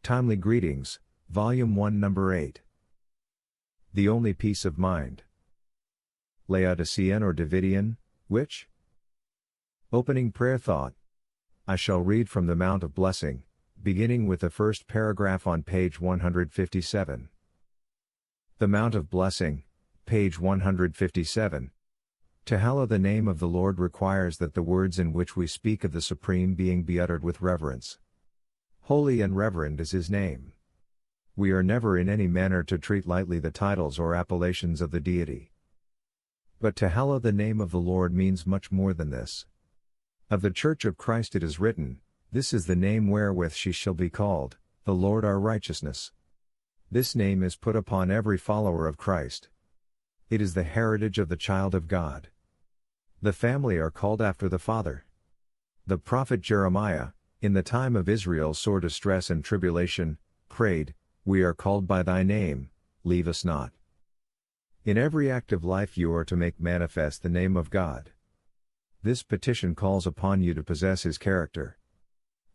Timely Greetings, Volume 1 Number 8. The Only Peace of Mind. Laodicean or Davidian, which? Opening prayer thought. I shall read from the Mount of Blessing, beginning with the first paragraph on page 157. The Mount of Blessing, page 157. To hallow the name of the Lord requires that the words in which we speak of the Supreme Being be uttered with reverence. Holy and reverend is His name. We are never in any manner to treat lightly the titles or appellations of the deity. But to hallow the name of the Lord means much more than this. Of the Church of Christ it is written, "This is the name wherewith she shall be called, the Lord our righteousness." This name is put upon every follower of Christ. It is the heritage of the child of God. The family are called after the Father. The prophet Jeremiah, in the time of Israel's sore distress and tribulation, prayed, "We are called by thy name, leave us not." In every active life you are to make manifest the name of God. This petition calls upon you to possess His character.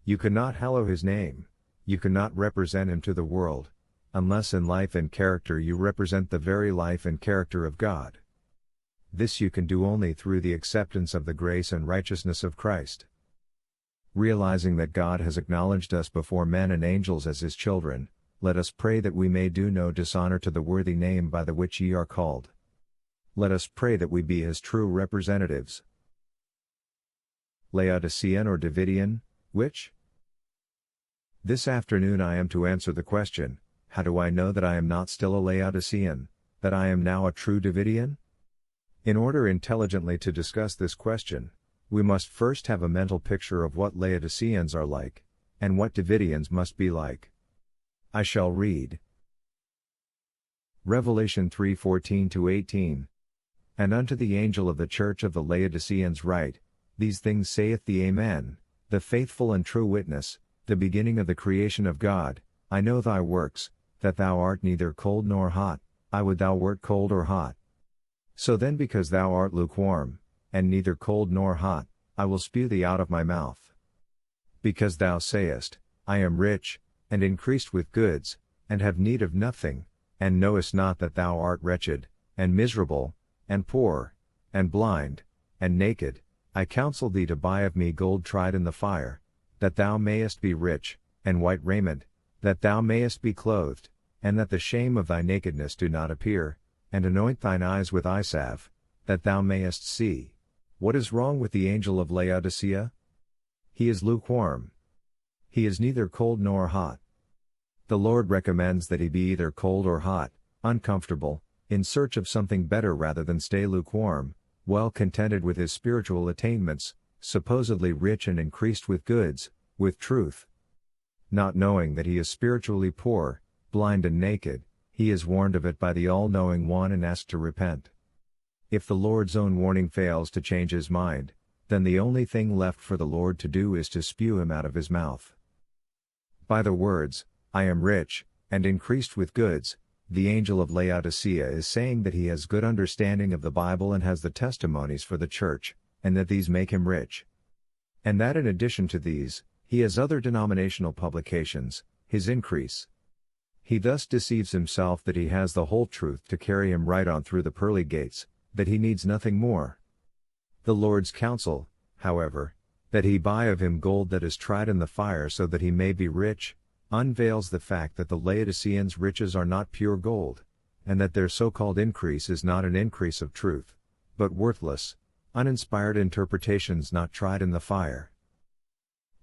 You cannot hallow His name, you cannot represent Him to the world, unless in life and character you represent the very life and character of God. This you can do only through the acceptance of the grace and righteousness of Christ. Realizing that God has acknowledged us before men and angels as His children, let us pray that we may do no dishonor to the worthy name by the which ye are called. Let us pray that we be His true representatives. Laodicean or Davidian, which? This afternoon I am to answer the question, how do I know that I am not still a Laodicean, that I am now a true Davidian? In order intelligently to discuss this question, we must first have a mental picture of what Laodiceans are like, and what Davidians must be like. I shall read. Revelation 3:14-18. And unto the angel of the church of the Laodiceans write, These things saith the Amen, the faithful and true witness, the beginning of the creation of God. I know thy works, that thou art neither cold nor hot. I would thou wert cold or hot. So then because thou art lukewarm, and neither cold nor hot, I will spew thee out of my mouth. Because thou sayest, I am rich, and increased with goods, and have need of nothing, and knowest not that thou art wretched, and miserable, and poor, and blind, and naked, I counsel thee to buy of me gold tried in the fire, that thou mayest be rich, and white raiment, that thou mayest be clothed, and that the shame of thy nakedness do not appear, and anoint thine eyes with eye salve, that thou mayest see. What is wrong with the angel of Laodicea? He is lukewarm. He is neither cold nor hot. The Lord recommends that he be either cold or hot, uncomfortable, in search of something better rather than stay lukewarm, well contented with his spiritual attainments, supposedly rich and increased with goods, with truth. Not knowing that he is spiritually poor, blind and naked, he is warned of it by the all-knowing one and asked to repent. If the Lord's own warning fails to change his mind, then the only thing left for the Lord to do is to spew him out of his mouth. By the words, I am rich, and increased with goods, the angel of Laodicea is saying that he has good understanding of the Bible and has the testimonies for the church, and that these make him rich. And that in addition to these, he has other denominational publications, his increase. He thus deceives himself that he has the whole truth to carry him right on through the pearly gates, that he needs nothing more. The Lord's counsel, however, that he buy of him gold that is tried in the fire so that he may be rich, unveils the fact that the Laodiceans' riches are not pure gold, and that their so-called increase is not an increase of truth, but worthless, uninspired interpretations not tried in the fire.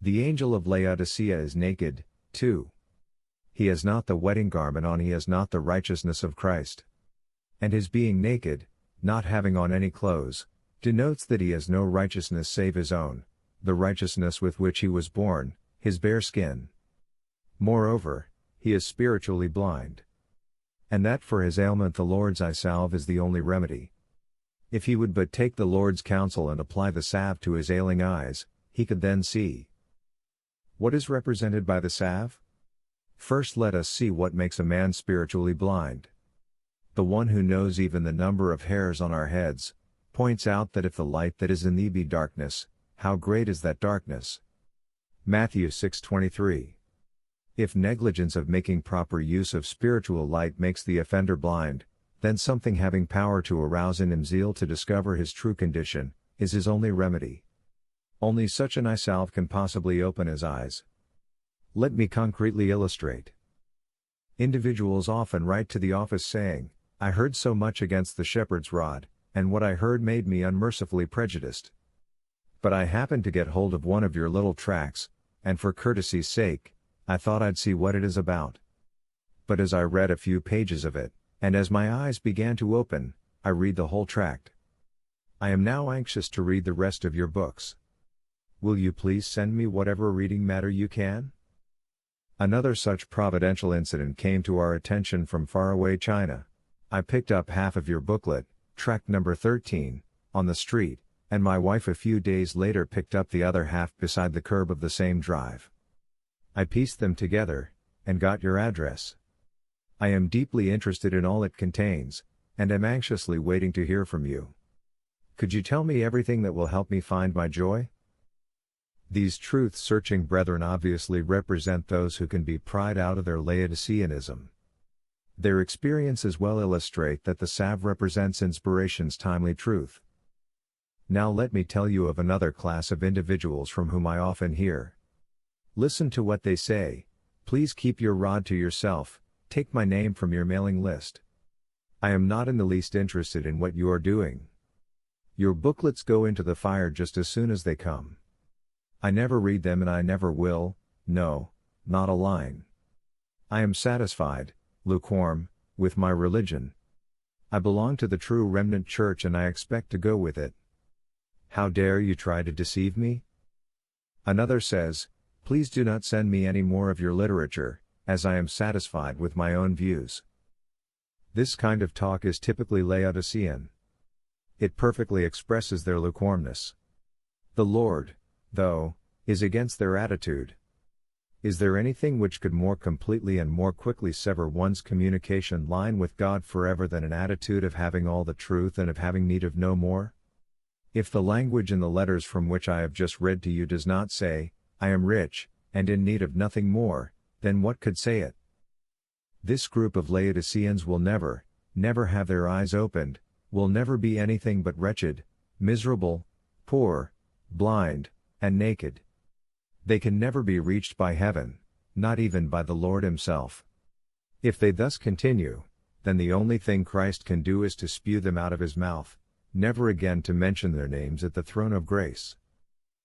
The angel of Laodicea is naked, too. He has not the wedding garment on, he has not the righteousness of Christ. And his being naked, not having on any clothes, denotes that he has no righteousness save his own, the righteousness with which he was born, his bare skin. Moreover, he is spiritually blind. And that for his ailment the Lord's eye salve is the only remedy. If he would but take the Lord's counsel and apply the salve to his ailing eyes, he could then see. What is represented by the salve? First let us see what makes a man spiritually blind. The one who knows even the number of hairs on our heads, points out that if the light that is in thee be darkness, how great is that darkness? Matthew 6:23. If negligence of making proper use of spiritual light makes the offender blind, then something having power to arouse in him zeal to discover his true condition, is his only remedy. Only such an eye salve can possibly open his eyes. Let me concretely illustrate. Individuals often write to the office saying, "I heard so much against the shepherd's rod, and what I heard made me unmercifully prejudiced. But I happened to get hold of one of your little tracts, and for courtesy's sake, I thought I'd see what it is about. But as I read a few pages of it, and as my eyes began to open, I read the whole tract. I am now anxious to read the rest of your books. Will you please send me whatever reading matter you can?" Another such providential incident came to our attention from faraway China. I picked up half of your booklet, tract number 13, on the street, and my wife a few days later picked up the other half beside the curb of the same drive. I pieced them together, and got your address. I am deeply interested in all it contains, and am anxiously waiting to hear from you. Could you tell me everything that will help me find my joy? These truth-searching brethren obviously represent those who can be pried out of their Laodiceanism. Their experiences well illustrate that the salve represents inspiration's timely truth. Now let me tell you of another class of individuals from whom I often hear. Listen to what they say: "Please keep your rod to yourself, take my name from your mailing list. I am not in the least interested in what you are doing. Your booklets go into the fire just as soon as they come. I never read them and I never will, no, not a line. I am satisfied, lukewarm, with my religion. I belong to the true remnant church and I expect to go with it. How dare you try to deceive me?" Another says, "Please do not send me any more of your literature, as I am satisfied with my own views." This kind of talk is typically Laodicean. It perfectly expresses their lukewarmness. The Lord, though, is against their attitude. Is there anything which could more completely and more quickly sever one's communication line with God forever than an attitude of having all the truth and of having need of no more? If the language in the letters from which I have just read to you does not say, "I am rich, and in need of nothing more," then what could say it? This group of Laodiceans will never, never have their eyes opened, will never be anything but wretched, miserable, poor, blind, and naked. They can never be reached by heaven, not even by the Lord Himself. If they thus continue, then the only thing Christ can do is to spew them out of His mouth, never again to mention their names at the throne of grace.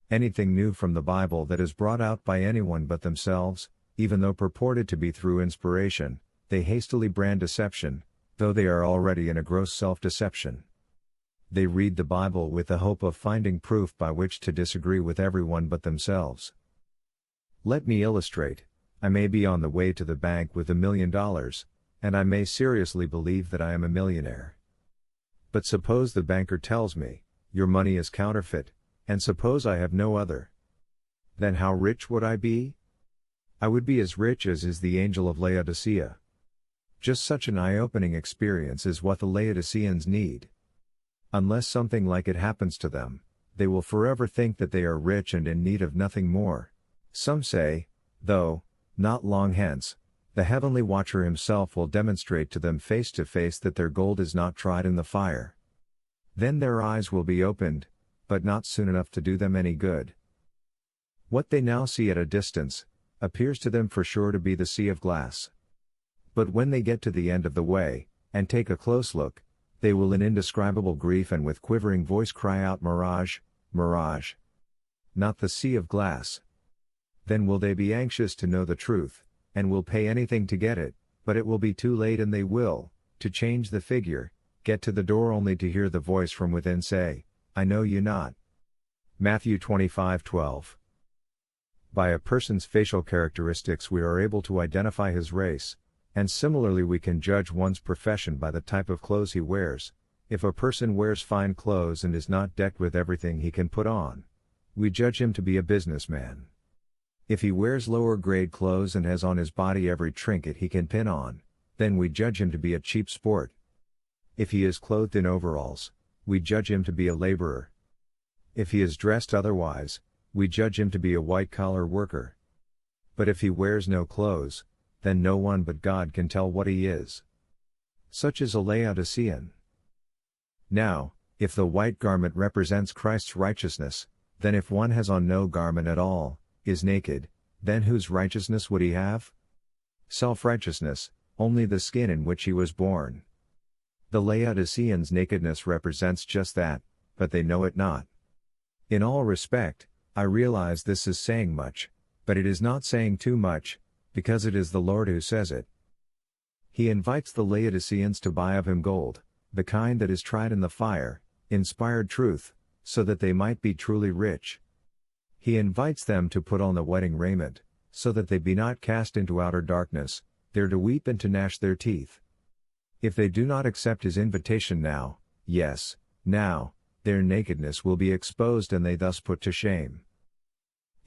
Anything new from the Bible that is brought out by anyone but themselves, even though purported to be through inspiration, they hastily brand deception, though they are already in a gross self-deception. They read the Bible with the hope of finding proof by which to disagree with everyone but themselves. Let me illustrate. I may be on the way to the bank with $1 million, and I may seriously believe that I am a millionaire. But suppose the banker tells me, "Your money is counterfeit," and suppose I have no other. Then how rich would I be? I would be as rich as is the angel of Laodicea. Just such an eye-opening experience is what the Laodiceans need. Unless something like it happens to them, they will forever think that they are rich and in need of nothing more. Some say, though, not long hence, the heavenly watcher himself will demonstrate to them face to face that their gold is not tried in the fire. Then their eyes will be opened, but not soon enough to do them any good. What they now see at a distance, appears to them for sure to be the sea of glass. But when they get to the end of the way, and take a close look, they will in indescribable grief and with quivering voice cry out, "Mirage, mirage! Not the sea of glass." Then will they be anxious to know the truth, and will pay anything to get it, but it will be too late and they will, to change the figure, get to the door only to hear the voice from within say, "I know you not." Matthew 25:12. By a person's facial characteristics we are able to identify his race, and similarly we can judge one's profession by the type of clothes he wears. If a person wears fine clothes and is not decked with everything he can put on, we judge him to be a businessman. If he wears lower grade clothes and has on his body every trinket he can pin on, then we judge him to be a cheap sport. If he is clothed in overalls, we judge him to be a laborer. If he is dressed otherwise, we judge him to be a white-collar worker. But if he wears no clothes, then no one but God can tell what he is. Such is a Laodicean. Now, if the white garment represents Christ's righteousness, then if one has on no garment at all, is naked, then whose righteousness would he have? Self-righteousness, only the skin in which he was born. The Laodiceans' nakedness represents just that, but they know it not. In all respect, I realize this is saying much, but it is not saying too much, because it is the Lord who says it. He invites the Laodiceans to buy of him gold, the kind that is tried in the fire, inspired truth, so that they might be truly rich. He invites them to put on the wedding raiment, so that they be not cast into outer darkness, there to weep and to gnash their teeth. If they do not accept his invitation now, yes, now, their nakedness will be exposed and they thus put to shame.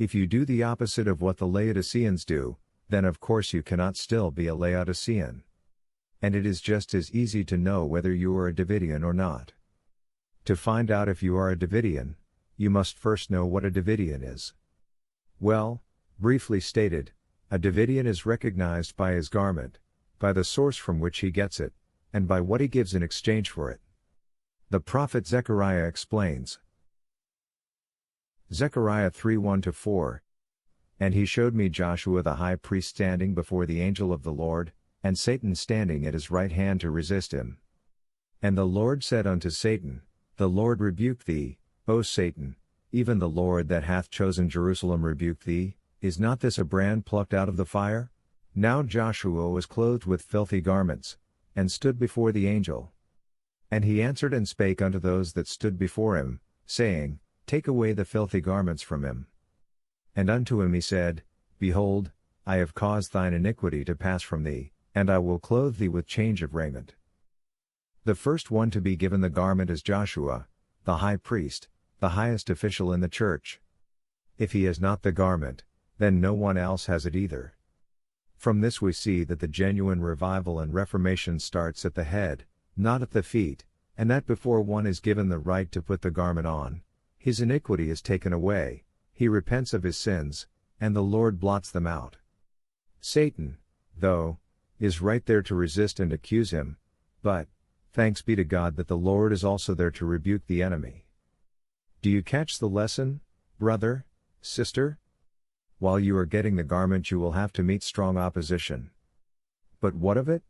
If you do the opposite of what the Laodiceans do, then of course you cannot still be a Laodicean. And it is just as easy to know whether you are a Davidian or not. To find out if you are a Davidian, you must first know what a Davidian is. Well, briefly stated, a Davidian is recognized by his garment, by the source from which he gets it, and by what he gives in exchange for it. The prophet Zechariah explains. Zechariah 3:1-4. And he showed me Joshua the high priest standing before the angel of the Lord, and Satan standing at his right hand to resist him. And the Lord said unto Satan, The Lord rebuke thee, O Satan, even the Lord that hath chosen Jerusalem rebuke thee. Is not this a brand plucked out of the fire? Now Joshua was clothed with filthy garments, and stood before the angel. And he answered and spake unto those that stood before him, saying, Take away the filthy garments from him. And unto him he said, Behold, I have caused thine iniquity to pass from thee, and I will clothe thee with change of raiment. The first one to be given the garment is Joshua, the high priest, the highest official in the church. If he has not the garment, then no one else has it either. From this we see that the genuine revival and reformation starts at the head, not at the feet, and that before one is given the right to put the garment on, his iniquity is taken away, he repents of his sins, and the Lord blots them out. Satan, though, is right there to resist and accuse him, but, thanks be to God that the Lord is also there to rebuke the enemy. Do you catch the lesson, brother, sister? While you are getting the garment you will have to meet strong opposition. But what of it?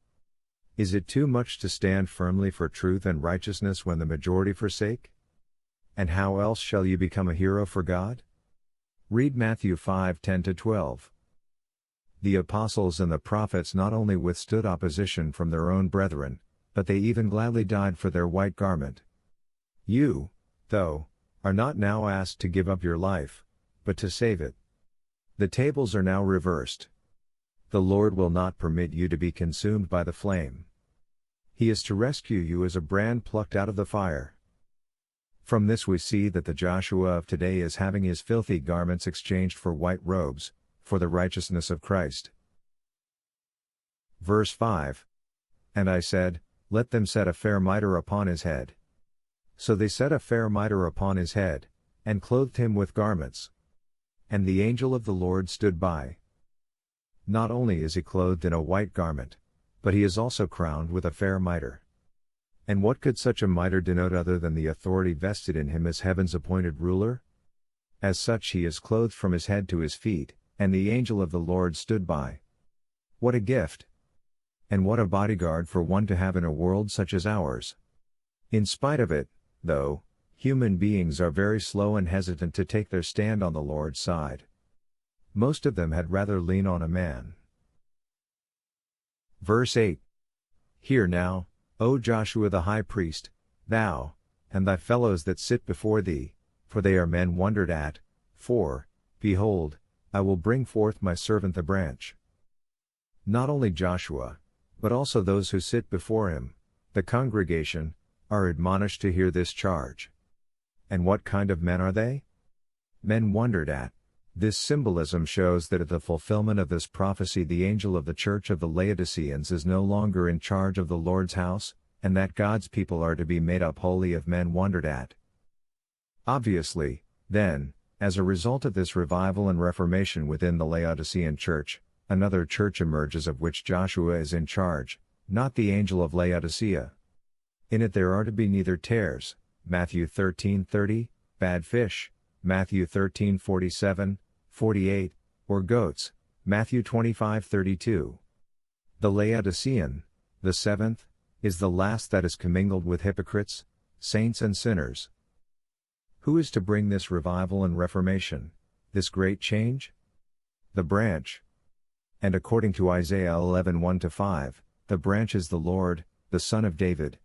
Is it too much to stand firmly for truth and righteousness when the majority forsake? And how else shall you become a hero for God? Read Matthew 5:10-12. The apostles and the prophets not only withstood opposition from their own brethren, but they even gladly died for their white garment. You, though, are not now asked to give up your life, but to save it. The tables are now reversed. The Lord will not permit you to be consumed by the flame. He is to rescue you as a brand plucked out of the fire. From this we see that the Joshua of today is having his filthy garments exchanged for white robes, for the righteousness of Christ. Verse 5. And I said, Let them set a fair mitre upon his head. So they set a fair mitre upon his head, and clothed him with garments. And the angel of the Lord stood by. Not only is he clothed in a white garment, but he is also crowned with a fair mitre. And what could such a mitre denote other than the authority vested in him as heaven's appointed ruler? As such he is clothed from his head to his feet, and the angel of the Lord stood by. What a gift! And what a bodyguard for one to have in a world such as ours! In spite of it, though, human beings are very slow and hesitant to take their stand on the Lord's side. Most of them had rather lean on a man. Verse 8. Hear now, O Joshua the high priest, thou, and thy fellows that sit before thee, for they are men wondered at, for, behold, I will bring forth my servant the branch. Not only Joshua, but also those who sit before him, the congregation, are admonished to hear this charge. And what kind of men are they? Men wondered at. This symbolism shows that at the fulfillment of this prophecy the angel of the church of the Laodiceans is no longer in charge of the Lord's house, and that God's people are to be made up wholly of men wondered at. Obviously, then, As a result of this revival and reformation within the Laodicean church, another church emerges of which Joshua is in charge, not the angel of Laodicea. In it there are to be neither tares, Matthew 13:30, bad fish, Matthew 13:47, 48, or goats, Matthew 25:32. The Laodicean, the seventh, is the last that is commingled with hypocrites, saints and sinners. Who is to bring this revival and reformation, this great change? The branch. And according to Isaiah 11:1-5, the branch is the Lord, the Son of David.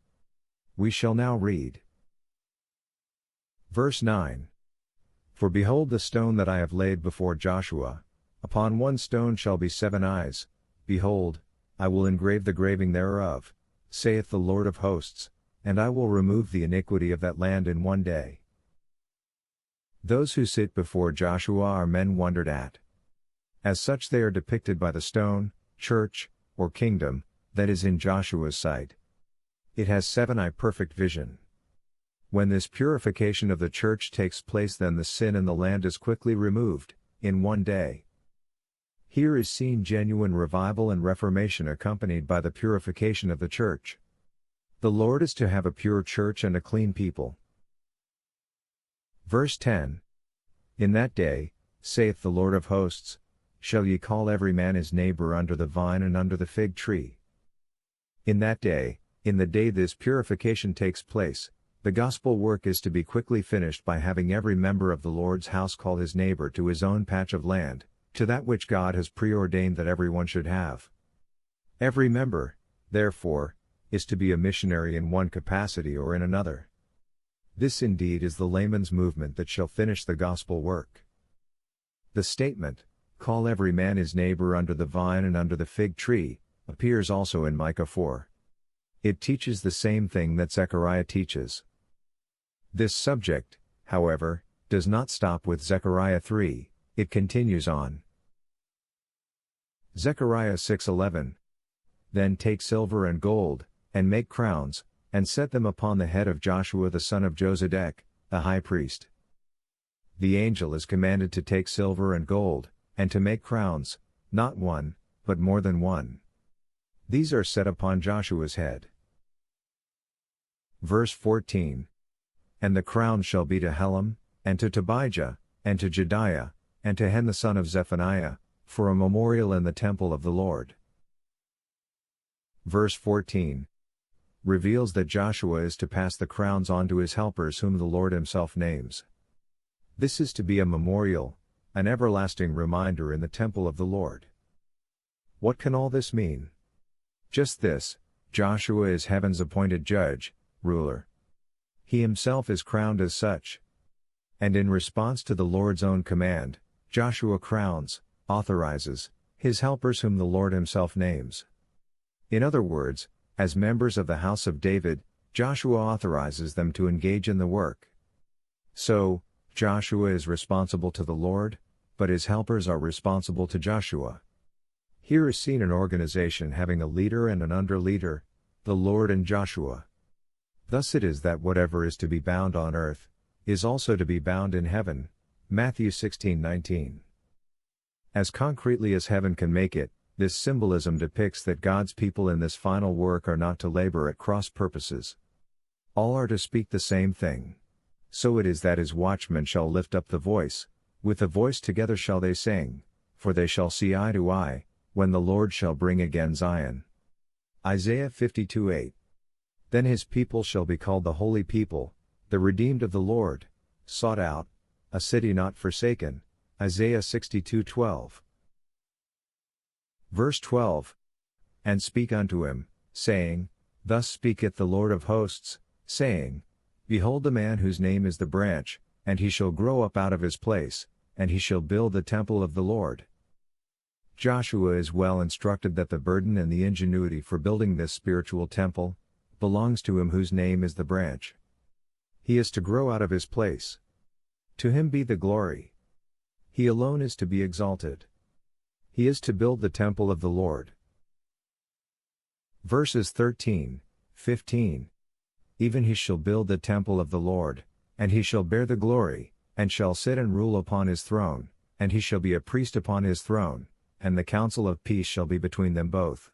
We shall now read. Verse 9. For behold the stone that I have laid before Joshua, upon one stone shall be 7 eyes, behold, I will engrave the graving thereof, saith the Lord of hosts, and I will remove the iniquity of that land in one day. Those who sit before Joshua are men wondered at. As such they are depicted by the stone, church, or kingdom, that is in Joshua's sight. It has 7-eye perfect vision. When this purification of the church takes place, then the sin in the land is quickly removed, in one day. Here is seen genuine revival and reformation accompanied by the purification of the church. The Lord is to have a pure church and a clean people. Verse 10. In that day, saith the Lord of hosts, shall ye call every man his neighbor under the vine and under the fig tree. In that day, in the day this purification takes place, the gospel work is to be quickly finished by having every member of the Lord's house call his neighbor to his own patch of land, to that which God has preordained that everyone should have. Every member, therefore, is to be a missionary in one capacity or in another. This indeed is the layman's movement that shall finish the gospel work. The statement, call every man his neighbor under the vine and under the fig tree, appears also in Micah 4. It teaches the same thing that Zechariah teaches. This subject, however, does not stop with Zechariah 3, it continues on. Zechariah 6:11. Then take silver and gold, and make crowns, and set them upon the head of Joshua the son of Josedech, the high priest. The angel is commanded to take silver and gold, and to make crowns, not one, but more than one. These are set upon Joshua's head. Verse 14. And the crown shall be to Helam, and to Tobijah, and to Jediah, and to Hen the son of Zephaniah, for a memorial in the temple of the Lord. Verse 14. Reveals that Joshua is to pass the crowns on to his helpers whom the Lord himself names. This is to be a memorial, an everlasting reminder in the temple of the Lord. What can all this mean? Just this, Joshua is heaven's appointed judge, ruler. He himself is crowned as such. And in response to the Lord's own command, Joshua crowns, authorizes, his helpers whom the Lord himself names. In other words, as members of the house of David, Joshua authorizes them to engage in the work. So, Joshua is responsible to the Lord, but his helpers are responsible to Joshua. Here is seen an organization having a leader and an under-leader, the Lord and Joshua. Thus it is that whatever is to be bound on earth, is also to be bound in heaven, Matthew 16:19. As concretely as heaven can make it, this symbolism depicts that God's people in this final work are not to labor at cross purposes. All are to speak the same thing. So it is that his watchmen shall lift up the voice, with the voice together shall they sing, for they shall see eye to eye, when the Lord shall bring again Zion. Isaiah 52:8. Then his people shall be called the holy people, the redeemed of the Lord, sought out, a city not forsaken, Isaiah 62:12. Verse 12. And speak unto him, saying, Thus speaketh the Lord of hosts, saying, Behold the man whose name is the branch, and he shall grow up out of his place, and he shall build the temple of the Lord. Joshua is well instructed that the burden and the ingenuity for building this spiritual temple belongs to him whose name is the branch. He is to grow out of his place. To him be the glory. He alone is to be exalted. He is to build the temple of the Lord. Verses 13, 15. Even he shall build the temple of the Lord, and he shall bear the glory, and shall sit and rule upon his throne, and he shall be a priest upon his throne, and the counsel of peace shall be between them both.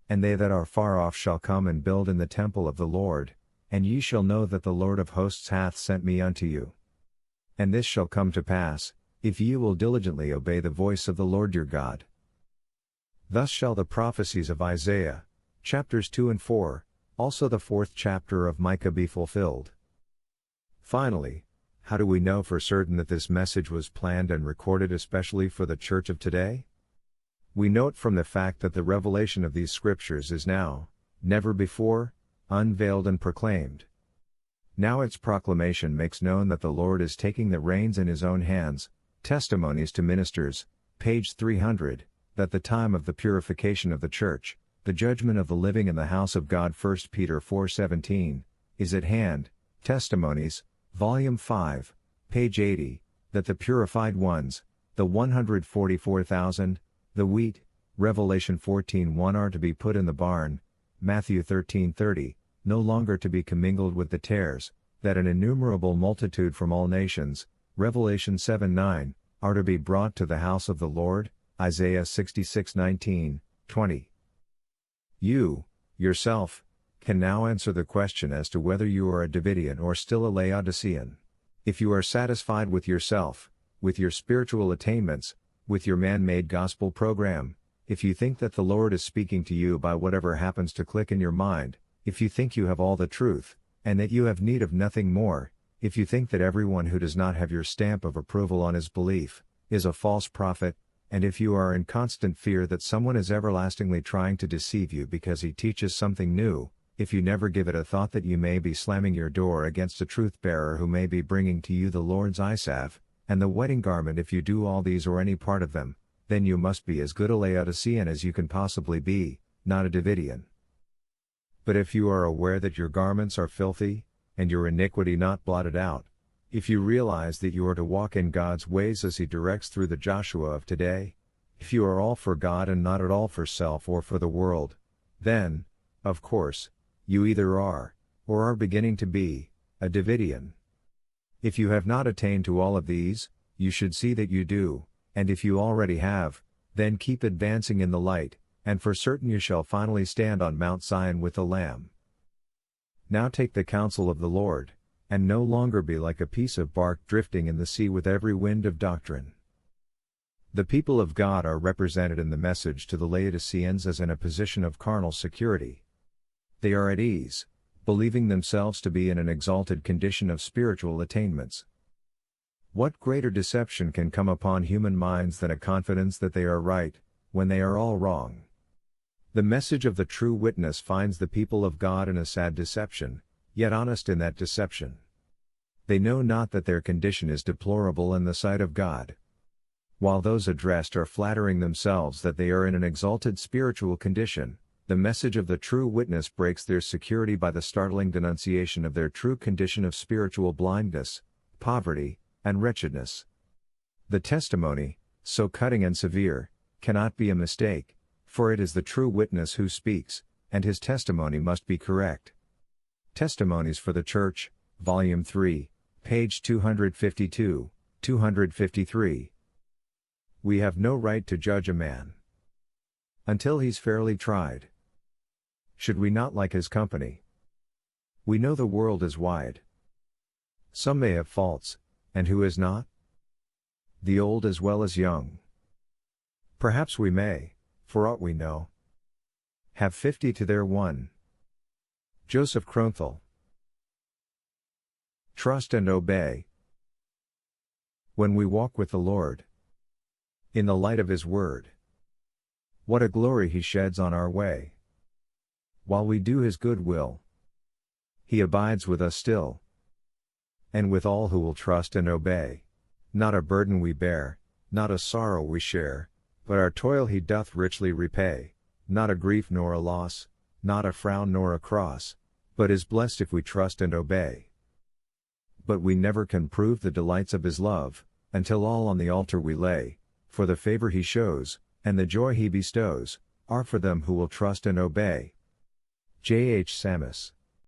And they that are far off shall come and build in the temple of the Lord, and ye shall know that the Lord of hosts hath sent me unto you. And this shall come to pass, if ye will diligently obey the voice of the Lord your God. Thus shall the prophecies of Isaiah, chapters 2 and 4, also the 4th chapter of Micah be fulfilled. Finally, how do we know for certain that this message was planned and recorded especially for the church of today? We note from the fact that the revelation of these scriptures is now, never before, unveiled and proclaimed. Now its proclamation makes known that the Lord is taking the reins in his own hands. Testimonies to Ministers, page 300, that the time of the purification of the church, the judgment of the living in the house of God 1 Peter 4:17, is at hand. Testimonies, volume 5, page 80, that the purified ones, the 144,000, the wheat, Revelation 14:1 are to be put in the barn, Matthew 13:30, no longer to be commingled with the tares, that an innumerable multitude from all nations, Revelation 7:9, are to be brought to the house of the Lord, Isaiah 66:19, 20. You, yourself, can now answer the question as to whether you are a Davidian or still a Laodicean. If you are satisfied with yourself, with your spiritual attainments, with your man-made gospel program, if you think that the Lord is speaking to you by whatever happens to click in your mind, if you think you have all the truth, and that you have need of nothing more, if you think that everyone who does not have your stamp of approval on his belief, is a false prophet, and if you are in constant fear that someone is everlastingly trying to deceive you because he teaches something new, if you never give it a thought that you may be slamming your door against a truth-bearer who may be bringing to you the Lord's eyesalve, and the wedding garment, if you do all these or any part of them, then you must be as good a Laodicean as you can possibly be, not a Davidian. But if you are aware that your garments are filthy, and your iniquity not blotted out, if you realize that you are to walk in God's ways as he directs through the Joshua of today, if you are all for God and not at all for self or for the world, then, of course, you either are, or are beginning to be, a Davidian. If you have not attained to all of these, you should see that you do, and if you already have, then keep advancing in the light, and for certain you shall finally stand on Mount Zion with the Lamb. Now take the counsel of the Lord, and no longer be like a piece of bark drifting in the sea with every wind of doctrine. The people of God are represented in the message to the Laodiceans as in a position of carnal security. They are at ease, believing themselves to be in an exalted condition of spiritual attainments. What greater deception can come upon human minds than a confidence that they are right, when they are all wrong? The message of the true witness finds the people of God in a sad deception, yet honest in that deception. They know not that their condition is deplorable in the sight of God. While those addressed are flattering themselves that they are in an exalted spiritual condition, the message of the true witness breaks their security by the startling denunciation of their true condition of spiritual blindness, poverty, and wretchedness. The testimony, so cutting and severe, cannot be a mistake, for it is the true witness who speaks, and his testimony must be correct. Testimonies for the Church, Volume 3, page 252, 253. We have no right to judge a man until he's fairly tried. Should we not like his company? We know the world is wide. Some may have faults, and who is not? The old as well as young. Perhaps we may, for aught we know, have 50 to their one. Joseph Kronthal. Trust and obey. When we walk with the Lord, in the light of his word, what a glory he sheds on our way. While we do his good will, he abides with us still, and with all who will trust and obey. Not a burden we bear, not a sorrow we share, but our toil he doth richly repay. Not a grief nor a loss, not a frown nor a cross, but is blessed if we trust and obey. But we never can prove the delights of his love, until all on the altar we lay, for the favor he shows, and the joy he bestows, are for them who will trust and obey. J. H. Sammis.